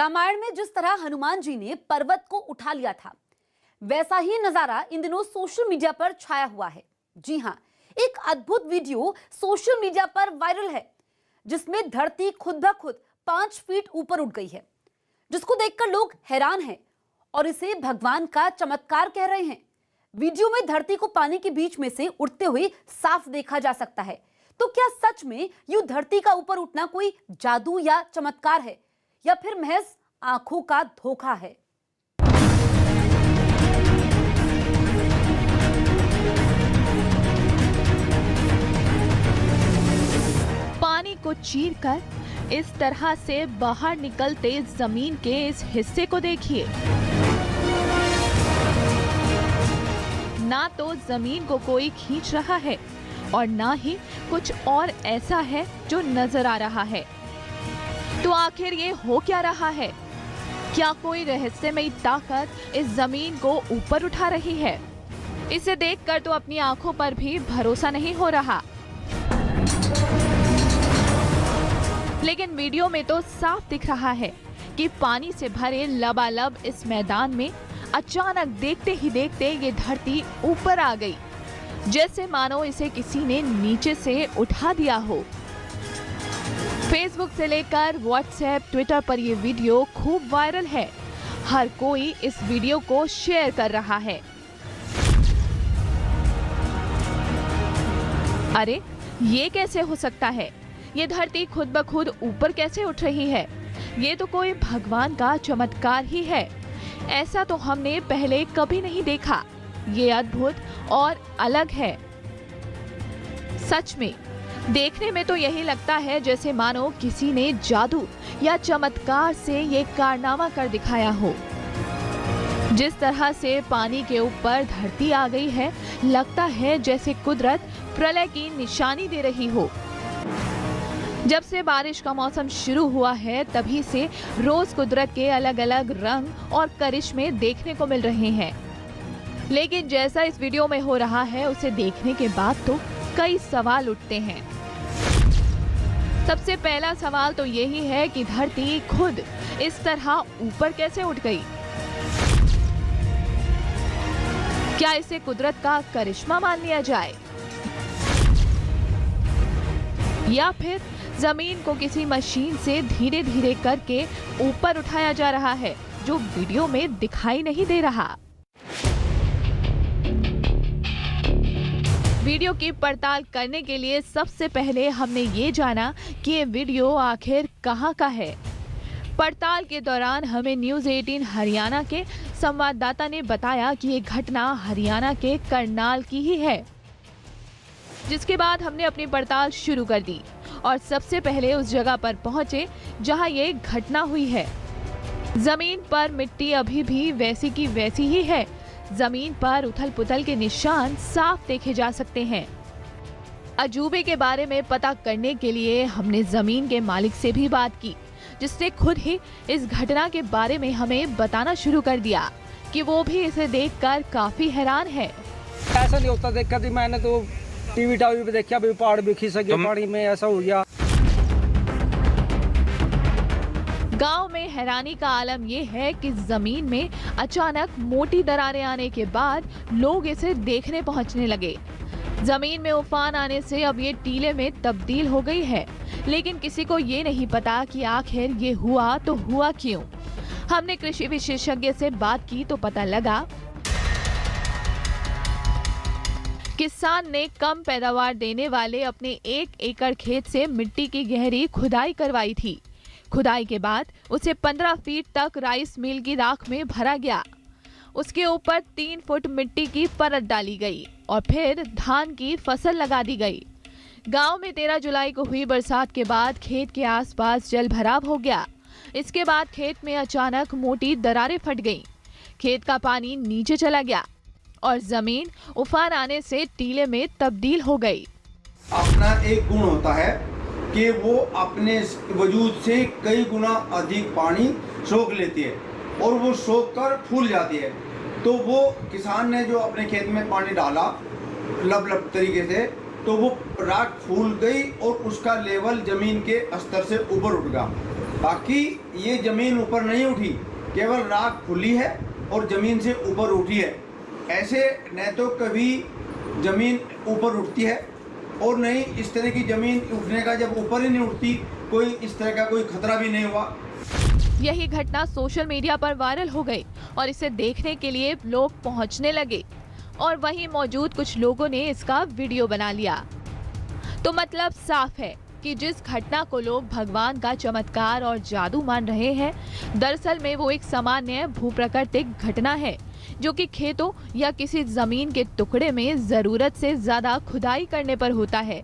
रामायण में जिस तरह हनुमान जी ने पर्वत को उठा लिया था, वैसा ही नजारा इन दिनों सोशल मीडिया पर छाया हुआ है। जी हां, एक अद्भुत वीडियो सोशल मीडिया पर वायरल है, जिसमें धरती खुद ब खुद 5 फीट ऊपर उठ गई है, जिसको देखकर लोग हैरान हैं और इसे भगवान का चमत्कार कह रहे हैं। वीडियो में धरती को पानी के बीच में से उठते हुए साफ देखा जा सकता है। तो क्या सच में यूं धरती का ऊपर उठना कोई जादू या चमत्कार है, या फिर महज आंखों का धोखा है? पानी को चीरकर इस तरह से बाहर निकलते जमीन के इस हिस्से को देखिए। ना तो जमीन को कोई खींच रहा है और ना ही कुछ और ऐसा है जो नजर आ रहा है। तो आखिर ये हो क्या रहा है? क्या कोई रहस्यमयी ताकत इस जमीन को ऊपर उठा रही है? इसे देखकर तो अपनी आंखों पर भी भरोसा नहीं हो रहा। लेकिन वीडियो में तो साफ दिख रहा है कि पानी से भरे लबालब इस मैदान में अचानक देखते ही देखते ये धरती ऊपर आ गई, जैसे मानो इसे किसी ने नीचे से उठा दिया हो। फेसबुक से लेकर व्हाट्सएप, ट्विटर पर ये वीडियो खूब वायरल है। हर कोई इस वीडियो को शेयर कर रहा है। अरे, ये कैसे हो सकता है? ये धरती खुद ब खुद ऊपर कैसे उठ रही है? ये तो कोई भगवान का चमत्कार ही है। ऐसा तो हमने पहले कभी नहीं देखा। ये अद्भुत और अलग है। सच में देखने में तो यही लगता है जैसे मानो किसी ने जादू या चमत्कार से ये कारनामा कर दिखाया हो। जिस तरह से पानी के ऊपर धरती आ गई है, लगता है जैसे कुदरत प्रलय की निशानी दे रही हो। जब से बारिश का मौसम शुरू हुआ है, तभी से रोज कुदरत के अलग अलग रंग और करिश्मे देखने को मिल रहे हैं। लेकिन जैसा इस वीडियो में हो रहा है, उसे देखने के बाद तो कई सवाल उठते हैं। सबसे पहला सवाल तो यही है कि धरती खुद इस तरह ऊपर कैसे उठ गई? क्या इसे कुदरत का करिश्मा मान लिया जाए, या फिर जमीन को किसी मशीन से धीरे धीरे करके ऊपर उठाया जा रहा है, जो वीडियो में दिखाई नहीं दे रहा? वीडियो की पड़ताल करने के लिए सबसे पहले हमने ये जाना कि ये वीडियो आखिर कहाँ का है। पड़ताल के दौरान हमें न्यूज़ 18 हरियाणा के संवाददाता ने बताया कि ये घटना हरियाणा के करनाल की ही है। जिसके बाद हमने अपनी पड़ताल शुरू कर दी और सबसे पहले उस जगह पर पहुंचे जहां ये घटना हुई है। जमीन पर मिट्टी अभी भी वैसी की वैसी ही है। जमीन पर उथल पुथल के निशान साफ देखे जा सकते हैं। अजूबे के बारे में पता करने के लिए हमने जमीन के मालिक से भी बात की, जिसने खुद ही इस घटना के बारे में हमें बताना शुरू कर दिया कि वो भी इसे देखकर काफी हैरान है। ऐसा नहीं होता, देखा थी मैंने तो टीवी पे देखा, भी पहाड़ भी खिसक गए पानी में, ऐसा हो गया। गांव में हैरानी का आलम यह है कि जमीन में अचानक मोटी दरारें आने के बाद लोग इसे देखने पहुंचने लगे। जमीन में उफान आने से अब ये टीले में तब्दील हो गई है, लेकिन किसी को ये नहीं पता कि आखिर ये हुआ तो हुआ क्यों। हमने कृषि विशेषज्ञ से बात की तो पता लगा किसान ने कम पैदावार देने वाले अपने 1 एकड़ खेत से मिट्टी की गहरी खुदाई करवाई थी। खुदाई के बाद उसे 15 फीट तक राइस मिल की राख में भरा गया। उसके ऊपर 3 फुट मिट्टी की परत डाली गई और फिर धान की फसल लगा दी गई। गांव में 13 जुलाई को हुई बरसात के बाद खेत के आसपास जल भराव हो गया। इसके बाद खेत में अचानक मोटी दरारें फट गईं। खेत का पानी नीचे चला गया और जमीन उफान आने से टीले में तब्दील हो गई। अपना एक गुण होता है कि वो अपने वजूद से कई गुना अधिक पानी सोख लेती है और वो सोख कर फूल जाती है। तो वो किसान ने जो अपने खेत में पानी डाला लब तरीके से, तो वो राख फूल गई और उसका लेवल जमीन के स्तर से ऊपर उठ गया। बाकी ये जमीन ऊपर नहीं उठी, केवल राख खुली है और जमीन से ऊपर उठी है। ऐसे न तो कभी जमीन ऊपर उठती है और नहीं इस तरह की जमीन उठने का, जब ऊपर ही नहीं उठती कोई इस तरह का कोई खतरा भी नहीं हुआ। यही घटना सोशल मीडिया पर वायरल हो गई और इसे देखने के लिए लोग पहुंचने लगे और वहीं मौजूद कुछ लोगों ने इसका वीडियो बना लिया। तो मतलब साफ है कि जिस घटना को लोग भगवान का चमत्कार और जादू मान रहे हैं, दरअसल में वो एक सामान्य भूप्राकृतिक घटना है जो कि खेतों या किसी जमीन के टुकड़े में जरूरत से ज्यादा खुदाई करने पर होता है।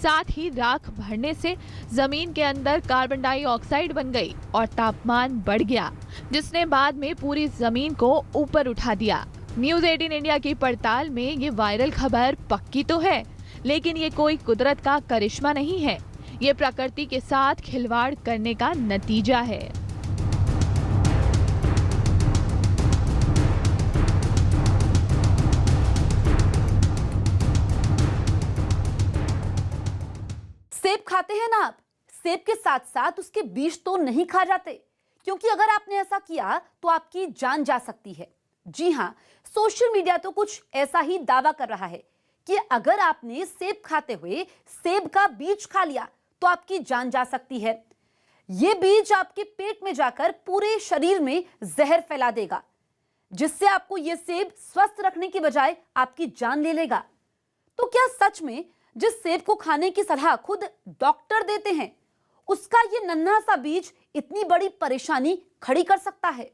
साथ ही राख भरने से जमीन के अंदर कार्बन डाइऑक्साइड बन गई और तापमान बढ़ गया, जिसने बाद में पूरी जमीन को ऊपर उठा दिया। न्यूज़ 18 इंडिया की पड़ताल में ये वायरल खबर पक्की तो है, लेकिन ये कोई कुदरत का करिश्मा नहीं है, ये प्रकृति के साथ खिलवाड़ करने का नतीजा है। सेब खाते हैं ना आप? सेब के साथ साथ उसके बीज तो नहीं खा जाते, क्योंकि अगर आपने ऐसा किया तो आपकी जान जा सकती है। जी हाँ, सोशल मीडिया तो कुछ ऐसा ही दावा कर रहा है कि अगर आपने सेब खाते हुए सेब का बीज खा लिया तो आपकी जान जा सकती है। ये बीज आपके पेट में जाकर पूरे शरीर में जहर फैला देगा, जिससे आपको ये सेब स्वस्थ रखने की बजाय आपकी जान ले लेगा। तो क्या सच में जिस सेब को खाने की सलाह खुद डॉक्टर देते हैं, उसका ये नन्हा सा बीज इतनी बड़ी परेशानी खड़ी कर सकता है?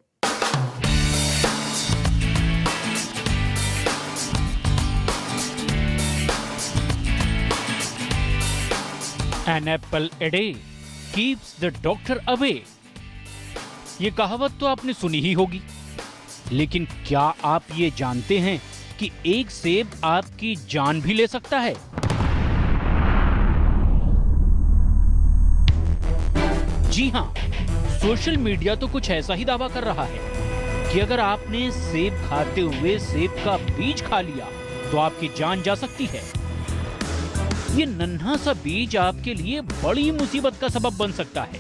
An apple a day keeps the doctor away। ये कहावत तो आपने सुनी ही होगी, लेकिन क्या आप ये जानते हैं कि एक सेब आपकी जान भी ले सकता है? जी हां, सोशल मीडिया तो कुछ ऐसा ही दावा कर रहा है कि अगर आपने सेब खाते हुए सेब का बीज खा लिया तो आपकी जान जा सकती है। ये नन्हा सा बीज आपके लिए बड़ी मुसीबत का सबब बन सकता है।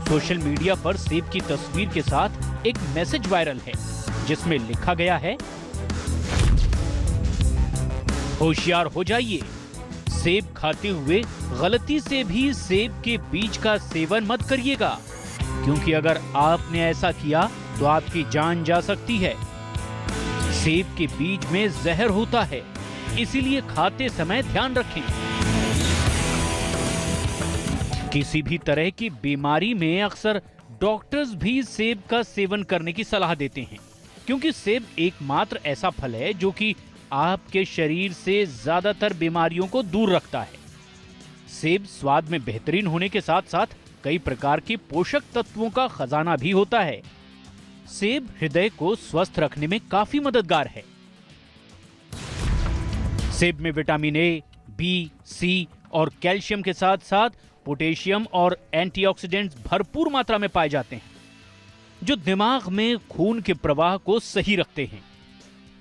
सोशल मीडिया पर सेब की तस्वीर के साथ एक मैसेज वायरल है, जिसमें लिखा गया है, होशियार हो जाइए, सेब खाते हुए गलती से भी सेब के बीज का सेवन मत करिएगा, क्योंकि अगर आपने ऐसा किया तो आपकी जान जा सकती है। सेब के बीज में जहर होता है, इसीलिए खाते समय ध्यान रखें। किसी भी तरह की बीमारी में अक्सर डॉक्टर्स भी सेब का सेवन करने की सलाह देते हैं, क्योंकि सेब एकमात्र ऐसा फल है जो कि आपके शरीर से ज्यादातर बीमारियों को दूर रखता है। सेब स्वाद में बेहतरीन होने के साथ साथ कई प्रकार के पोषक तत्वों का खजाना भी होता है। सेब हृदय को स्वस्थ रखने में काफी मददगार है। सेब में विटामिन ए, बी, सी और कैल्शियम के साथ साथ पोटेशियम और एंटीऑक्सीडेंट्स भरपूर मात्रा में पाए जाते हैं, जो दिमाग में खून के प्रवाह को सही रखते हैं।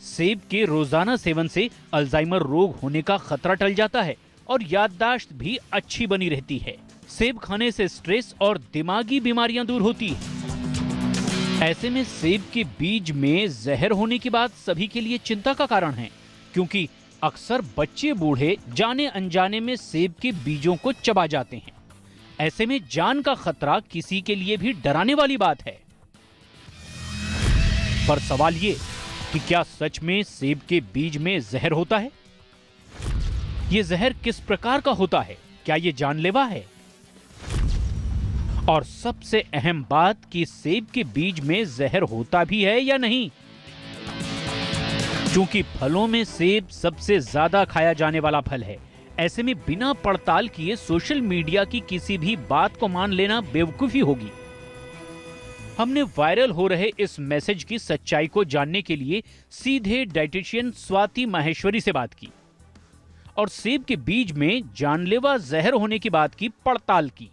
सेब के रोजाना सेवन से अल्जाइमर रोग होने का खतरा टल जाता है और याददाश्त भी अच्छी बनी रहती है। सेब खाने से स्ट्रेस और दिमागी बीमारियां दूर होती हैं। ऐसे में सेब के बीज में जहर होने की बात सभी के लिए चिंता का कारण है, क्योंकि अक्सर बच्चे बूढ़े जाने अनजाने में सेब के बीजों को चबा जाते हैं। ऐसे में जान का खतरा किसी के लिए भी डराने वाली बात है। पर सवाल ये कि क्या सच में सेब के बीज में जहर होता है? ये जहर किस प्रकार का होता है? क्या ये जानलेवा है? और सबसे अहम बात कि सेब के बीज में जहर होता भी है या नहीं। क्योंकि फलों में सेब सबसे ज्यादा खाया जाने वाला फल है, ऐसे में बिना पड़ताल किए सोशल मीडिया की किसी भी बात को मान लेना बेवकूफी होगी। हमने वायरल हो रहे इस मैसेज की सच्चाई को जानने के लिए सीधे डाइटिशियन स्वाति माहेश्वरी से बात की और सेब के बीज में जानलेवा जहर होने की बात की पड़ताल की।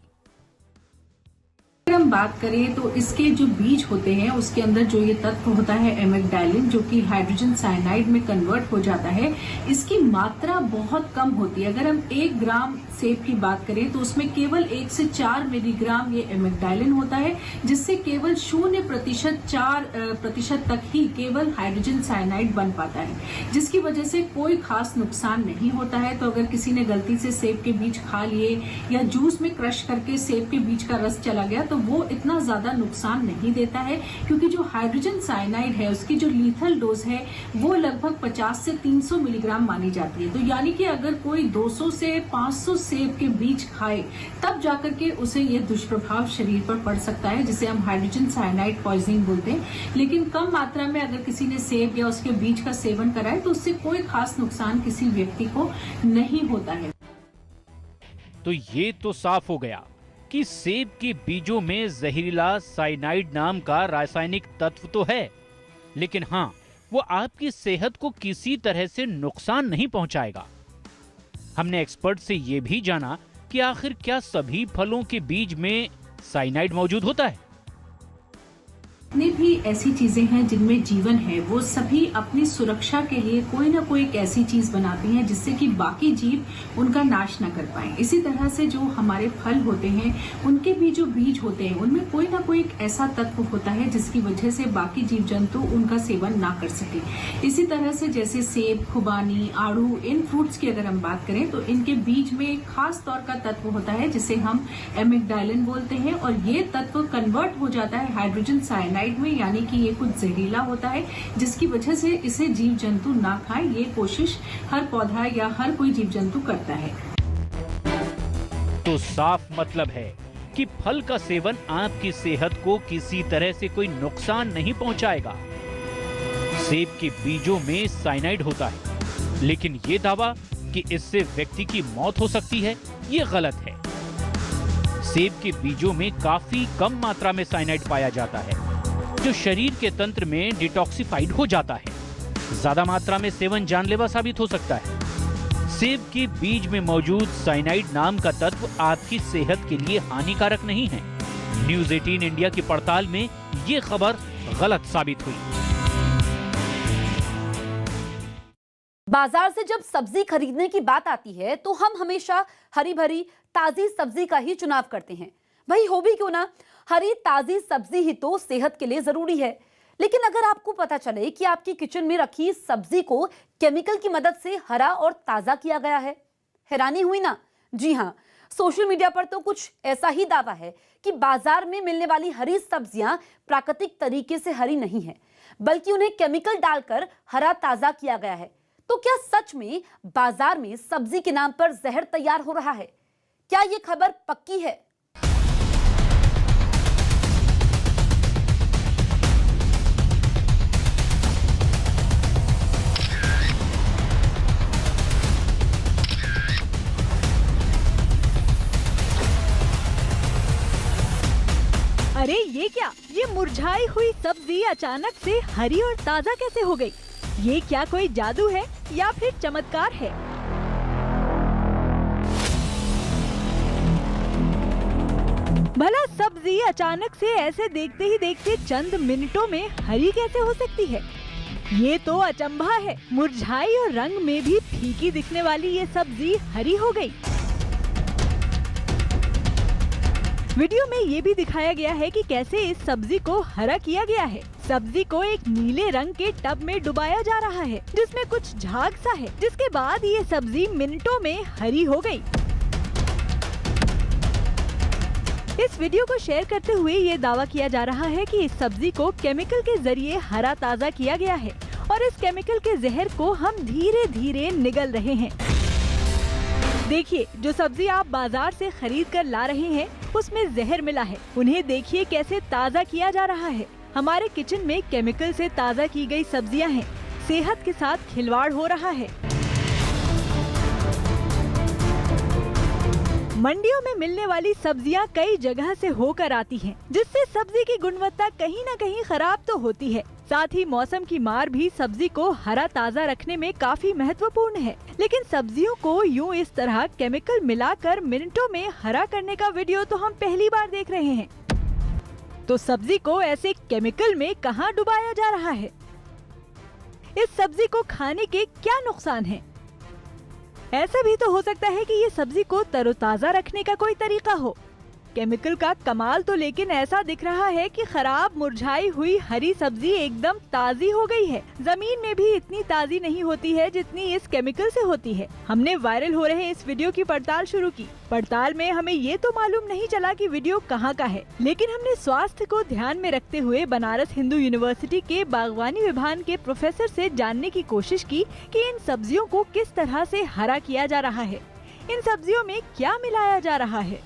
हम बात करें तो इसके जो बीज होते हैं उसके अंदर जो ये तत्व होता है एमिग्डाइलिन, जो कि हाइड्रोजन साइनाइड में कन्वर्ट हो जाता है, इसकी मात्रा बहुत कम होती है। अगर हम 1 ग्राम सेब की बात करें तो उसमें केवल 1 से 4 मिलीग्राम ये एमिग्डाइलिन होता है, जिससे केवल 0.4% तक ही केवल हाइड्रोजन साइनाइड बन पाता है, जिसकी वजह से कोई खास नुकसान नहीं होता है। तो अगर किसी ने गलती से सेब के बीज खा लिए या जूस में क्रश करके सेब के बीज का रस चला गया तो वो इतना ज्यादा नुकसान नहीं देता है, क्योंकि जो हाइड्रोजन साइनाइड है उसकी जो लीथल डोज है वो लगभग 50 से 300 मिलीग्राम मानी जाती है। तो यानी कि अगर कोई 200 से 500 सेब के बीज खाए तब जाकर के उसे ये दुष्प्रभाव शरीर पर पड़ सकता है, जिसे हम हाइड्रोजन साइनाइड पॉइजनिंग बोलते हैं। लेकिन कम मात्रा में अगर किसी ने सेब या उसके बीज का सेवन कराए तो उससे कोई खास नुकसान किसी व्यक्ति को नहीं होता है। तो ये तो साफ हो गया कि सेब के बीजों में जहरीला साइनाइड नाम का रासायनिक तत्व तो है, लेकिन हाँ, वो आपकी सेहत को किसी तरह से नुकसान नहीं पहुंचाएगा। हमने एक्सपर्ट से ये भी जाना कि आखिर क्या सभी फलों के बीज में साइनाइड मौजूद होता है। जितनी भी ऐसी चीजें हैं जिनमें जीवन है वो सभी अपनी सुरक्षा के लिए कोई ना कोई एक ऐसी चीज बनाती हैं जिससे कि बाकी जीव उनका नाश न कर पाए। इसी तरह से जो हमारे फल होते हैं उनके भी जो बीज होते हैं उनमें कोई ना कोई एक ऐसा तत्व होता है जिसकी वजह से बाकी जीव जंतु उनका सेवन ना कर सके। इसी तरह से जैसे सेब, खुबानी, आड़ू, इन फ्रूट्स की अगर हम बात करें तो इनके बीज में एक खास तौर का तत्व होता है जिसे हम एमिग्डाइलिन बोलते हैं, और ये तत्व कन्वर्ट हो जाता है हाइड्रोजन साइनाइड में, यानी कि ये कुछ जहरीला होता है जिसकी वजह से इसे जीव जंतु ना खाएं। ये कोशिश हर पौधा या हर कोई जीव जंतु करता है। तो साफ मतलब है कि फल का सेवन आपकी सेहत को किसी तरह से कोई नुकसान नहीं पहुंचाएगा। सेब के बीजों में साइनाइड होता है, लेकिन ये दावा कि इससे व्यक्ति की मौत हो सकती है, ये गलत है। सेब के बीजों में काफी कम मात्रा में साइनाइड पाया जाता है, जो शरीर के तंत्र में डिटॉक्सिफाइड हो जाता है। ज्यादा मात्रा में सेवन जानलेवा साबित हो सकता है। सेब के बीज में मौजूद साइनाइड नाम का तत्व आपकी सेहत के लिए हानिकारक नहीं है। न्यूज़ 18 इंडिया की पड़ताल में ये खबर गलत साबित हुई। बाजार से जब सब्जी खरीदने की बात आती है तो हम हमेशा हरी भरी ताजी सब्जी का ही चुनाव करते हैं। भाई हो भी क्यों ना, हरी ताजी सब्जी ही तो सेहत के लिए जरूरी है। लेकिन अगर आपको पता चले कि आपकी किचन में रखी सब्जी को केमिकल की मदद से हरा और ताजा किया गया है, हैरानी हुई ना? जी हाँ, सोशल मीडिया पर तो कुछ ऐसा ही दावा है कि बाजार में मिलने वाली हरी सब्जियां प्राकृतिक तरीके से हरी नहीं है, बल्कि उन्हें केमिकल डालकर हरा ताजा किया गया है। तो क्या सच में बाजार में सब्जी के नाम पर जहर तैयार हो रहा है? क्या ये खबर पक्की है? अरे ये क्या, ये मुरझाई हुई सब्जी अचानक से हरी और ताजा कैसे हो गई? ये क्या कोई जादू है या फिर चमत्कार है? भला सब्जी अचानक से ऐसे देखते ही देखते चंद मिनटों में हरी कैसे हो सकती है? ये तो अचंभा है। मुरझाई और रंग में भी फीकी दिखने वाली ये सब्जी हरी हो गई। वीडियो में ये भी दिखाया गया है कि कैसे इस सब्जी को हरा किया गया है। सब्जी को एक नीले रंग के टब में डुबाया जा रहा है जिसमें कुछ झाग सा है, जिसके बाद ये सब्जी मिनटों में हरी हो गई। इस वीडियो को शेयर करते हुए ये दावा किया जा रहा है कि इस सब्जी को केमिकल के जरिए हरा ताजा किया गया है और इस केमिकल के जहर को हम धीरे धीरे निगल रहे हैं। देखिए, जो सब्जी आप बाजार से खरीद कर ला रहे हैं उसमें जहर मिला है। उन्हें देखिए कैसे ताजा किया जा रहा है। हमारे किचन में केमिकल से ताजा की गई सब्जियां हैं। सेहत के साथ खिलवाड़ हो रहा है। मंडियों में मिलने वाली सब्जियां कई जगह से होकर आती हैं, जिससे सब्जी की गुणवत्ता कहीं न कहीं खराब तो होती है। साथ ही मौसम की मार भी सब्जी को हरा ताजा रखने में काफी महत्वपूर्ण है। लेकिन सब्जियों को यूं इस तरह केमिकल मिलाकर मिनटों में हरा करने का वीडियो तो हम पहली बार देख रहे हैं। तो सब्जी को ऐसे केमिकल में कहां डुबाया जा रहा है? इस सब्जी को खाने के क्या नुकसान हैं? ऐसा भी तो हो सकता है कि ये सब्जी को तरोताजा रखने का कोई तरीका हो। केमिकल का कमाल तो लेकिन ऐसा दिख रहा है कि खराब मुरझाई हुई हरी सब्जी एकदम ताजी हो गई है। जमीन में भी इतनी ताजी नहीं होती है जितनी इस केमिकल से होती है। हमने वायरल हो रहे इस वीडियो की पड़ताल शुरू की। पड़ताल में हमें ये तो मालूम नहीं चला कि वीडियो कहाँ का है, लेकिन हमने स्वास्थ्य को ध्यान में रखते हुए बनारस हिंदू यूनिवर्सिटी के बागवानी विभाग के प्रोफेसर से जानने की कोशिश की कि इन सब्जियों को किस तरह से हरा किया जा रहा है, इन सब्जियों में क्या मिलाया जा रहा है।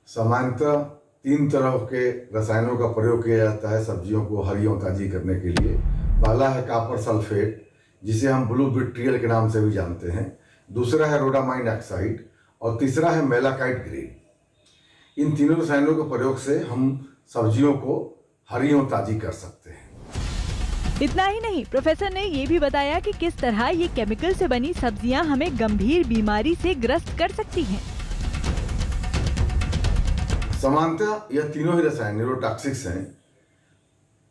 सामान्यतः 3 तरह के रसायनों का प्रयोग किया जाता है सब्जियों को हरी और ताजी करने के लिए। पहला है कॉपर सल्फेट, जिसे हम ब्लू विट्रियल के नाम से भी जानते हैं। दूसरा है रोडामाइन ऑक्साइड और तीसरा है मेलाकाइट ग्रीन। इन तीनों रसायनों के प्रयोग से हम सब्जियों को हरी और ताजी कर सकते हैं। इतना ही नहीं, प्रोफेसर ने ये भी बताया कि किस तरह ये केमिकल से बनी सब्जियां हमें गंभीर बीमारी से ग्रस्त कर सकती हैं। सामान्यतः यह तीनों ही रसायन न्यूरोटॉक्सिक्स हैं।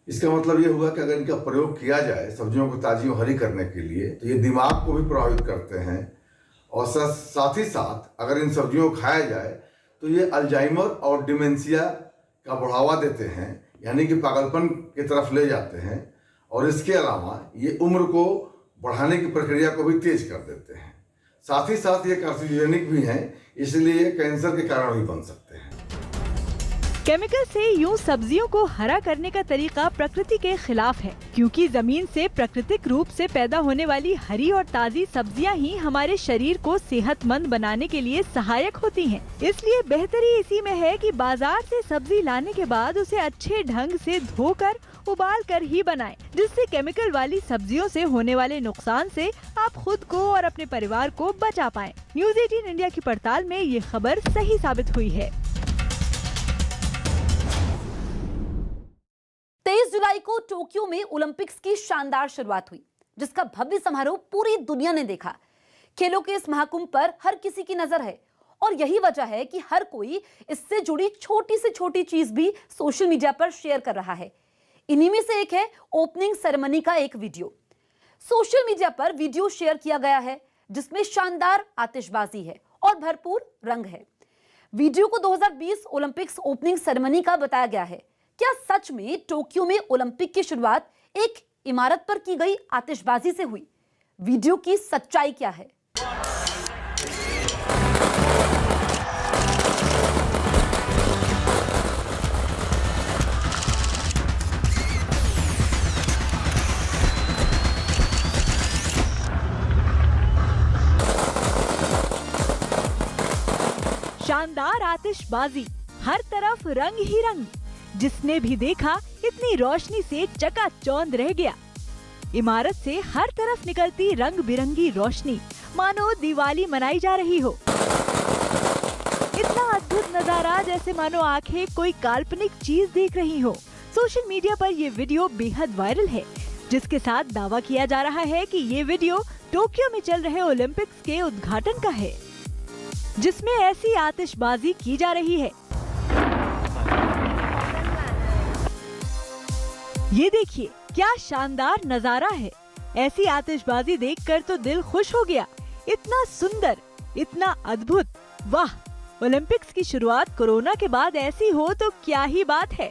इसका मतलब ये हुआ कि अगर इनका प्रयोग किया जाए सब्जियों को ताजी और हरी करने के लिए तो ये दिमाग को भी प्रभावित करते हैं और साथ ही साथ अगर इन सब्जियों को खाया जाए तो ये अल्जाइमर और डिमेंशिया का बढ़ावा देते हैं, यानी कि पागलपन की तरफ ले जाते हैं। और इसके अलावा ये उम्र को बढ़ाने की प्रक्रिया को भी तेज कर देते हैं। साथ ही साथ ये कार्सिनोजेनिक भी हैं, इसलिए ये कैंसर के कारण भी बन सकते हैं। केमिकल से यूं सब्जियों को हरा करने का तरीका प्रकृति के खिलाफ है, क्योंकि जमीन से प्राकृतिक रूप से पैदा होने वाली हरी और ताजी सब्जियां ही हमारे शरीर को सेहतमंद बनाने के लिए सहायक होती हैं। इसलिए बेहतरी इसी में है कि बाजार से सब्जी लाने के बाद उसे अच्छे ढंग से धोकर उबाल कर ही बनाएं, जिससे केमिकल वाली सब्जियों से होने वाले नुकसान से आप खुद को और अपने परिवार को बचा पाएं। न्यूज़ 18 इंडिया की पड़ताल में ये खबर सही साबित हुई है। 23 जुलाई को टोक्यो में ओलंपिक्स की शानदार शुरुआत हुई, जिसका भव्य समारोह पूरी दुनिया ने देखा। खेलों के इस महाकुंभ पर हर किसी की नजर है और यही वजह है कि हर कोई इससे जुड़ी छोटी से छोटी चीज भी सोशल मीडिया पर शेयर कर रहा है। इन्हीं में से एक है ओपनिंग सेरेमनी का एक वीडियो। सोशल मीडिया पर वीडियो शेयर किया गया है जिसमें शानदार आतिशबाजी है और भरपूर रंग है। वीडियो को 2020 ओलंपिक्स ओपनिंग सेरेमनी का बताया गया है। क्या सच में टोक्यो में ओलंपिक की शुरुआत एक इमारत पर की गई आतिशबाजी से हुई? वीडियो की सच्चाई क्या है? शानदार आतिशबाजी, हर तरफ रंग ही रंग। जिसने भी देखा इतनी रोशनी से चकाचौंध रह गया। इमारत से हर तरफ निकलती रंग बिरंगी रोशनी, मानो दिवाली मनाई जा रही हो। इतना अद्भुत नजारा जैसे मानो आंखें कोई काल्पनिक चीज देख रही हो। सोशल मीडिया पर ये वीडियो बेहद वायरल है, जिसके साथ दावा किया जा रहा है कि ये वीडियो टोक्यो में चल रहे ओलंपिक्स के उद्घाटन का है, जिसमें ऐसी आतिशबाजी की जा रही है। ये देखिए क्या शानदार नजारा है। ऐसी आतिशबाजी देखकर तो दिल खुश हो गया। इतना सुंदर, इतना अद्भुत, वाह! ओलंपिक्स की शुरुआत कोरोना के बाद ऐसी हो तो क्या ही बात है।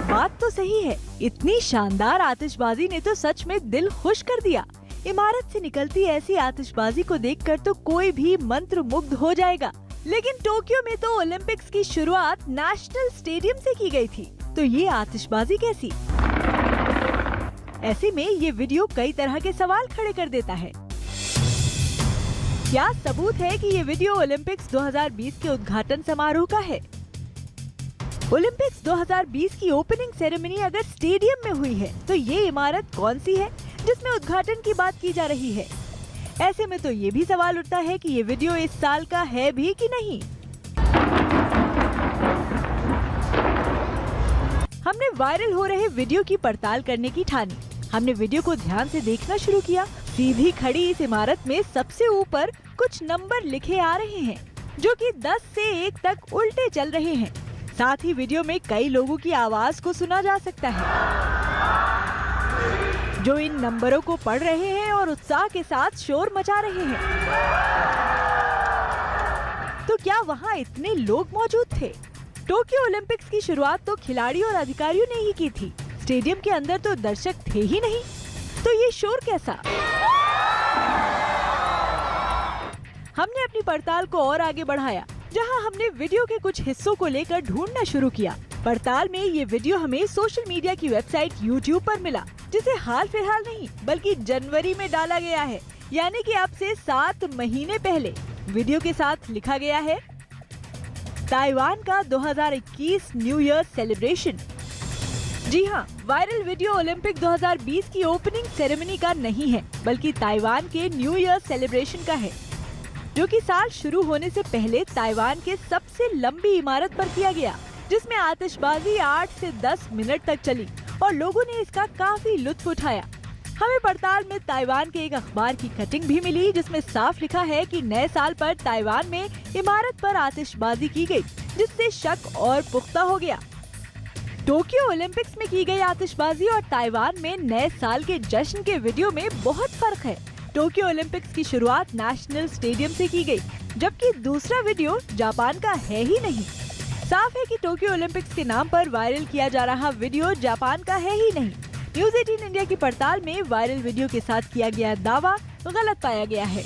बात तो सही है, इतनी शानदार आतिशबाजी ने तो सच में दिल खुश कर दिया। इमारत से निकलती ऐसी आतिशबाजी को देखकर तो कोई भी मंत्रमुग्ध हो जाएगा। लेकिन टोक्यो में तो ओलंपिक्स की शुरुआत नेशनल स्टेडियम से की गई थी, तो ये आतिशबाजी कैसी? ऐसे में ये वीडियो कई तरह के सवाल खड़े कर देता है। क्या सबूत है कि ये वीडियो ओलंपिक्स 2020 के उद्घाटन समारोह का है? ओलंपिक्स 2020 की ओपनिंग सेरेमनी अगर स्टेडियम में हुई है, तो ये इमारत कौन सी है जिसमें उद्घाटन की बात की जा रही है? ऐसे में तो ये भी सवाल उठता है कि ये वीडियो इस साल का है भी कि नहीं। हमने वायरल हो रहे वीडियो की पड़ताल करने की ठानी। हमने वीडियो को ध्यान से देखना शुरू किया। सीधी खड़ी इस इमारत में सबसे ऊपर कुछ नंबर लिखे आ रहे हैं। जो कि 10 से 1 तक उल्टे चल रहे हैं। साथ ही वीडियो में कई लोगों की आवाज को सुना जा सकता है जो इन नंबरों को पढ़ रहे हैं और उत्साह के साथ शोर मचा रहे हैं। तो क्या वहाँ इतने लोग मौजूद थे? टोक्यो ओलंपिक्स की शुरुआत तो खिलाड़ियों और अधिकारियों ने ही की थी। स्टेडियम के अंदर तो दर्शक थे ही नहीं, तो ये शोर कैसा? हमने अपनी पड़ताल को और आगे बढ़ाया, जहां हमने वीडियो के कुछ हिस्सों को लेकर ढूंढना शुरू किया। पड़ताल में ये वीडियो हमें सोशल मीडिया की वेबसाइट YouTube पर मिला, जिसे हाल फिलहाल नहीं बल्कि जनवरी में डाला गया है, यानी कि अब से 7 महीने पहले। वीडियो के साथ लिखा गया है, ताइवान का 2021 न्यू ईयर सेलिब्रेशन। जी हाँ, वायरल वीडियो ओलंपिक 2020 की ओपनिंग सेरेमनी का नहीं है, बल्कि ताइवान के न्यू ईयर सेलिब्रेशन का है, जो कि साल शुरू होने से पहले ताइवान के सबसे लंबी इमारत पर किया गया, जिसमें आतिशबाजी 8 से 10 मिनट तक चली और लोगों ने इसका काफी लुत्फ उठाया। हमें पड़ताल में ताइवान के एक अखबार की कटिंग भी मिली, जिसमें साफ लिखा है कि नए साल पर ताइवान में इमारत पर आतिशबाजी की गई, जिससे शक और पुख्ता हो गया। टोक्यो ओलंपिक्स में की गई आतिशबाजी और ताइवान में नए साल के जश्न के वीडियो में बहुत फर्क है। टोक्यो ओलंपिक्स की शुरुआत नेशनल स्टेडियम से की गई, जबकि दूसरा वीडियो जापान का है ही नहीं। साफ है कि टोक्यो ओलंपिक्स के नाम पर वायरल किया जा रहा वीडियो जापान का है ही नहीं। न्यूज़ 18 इंडिया की पड़ताल में वायरल वीडियो के साथ किया गया दावा गलत पाया गया है।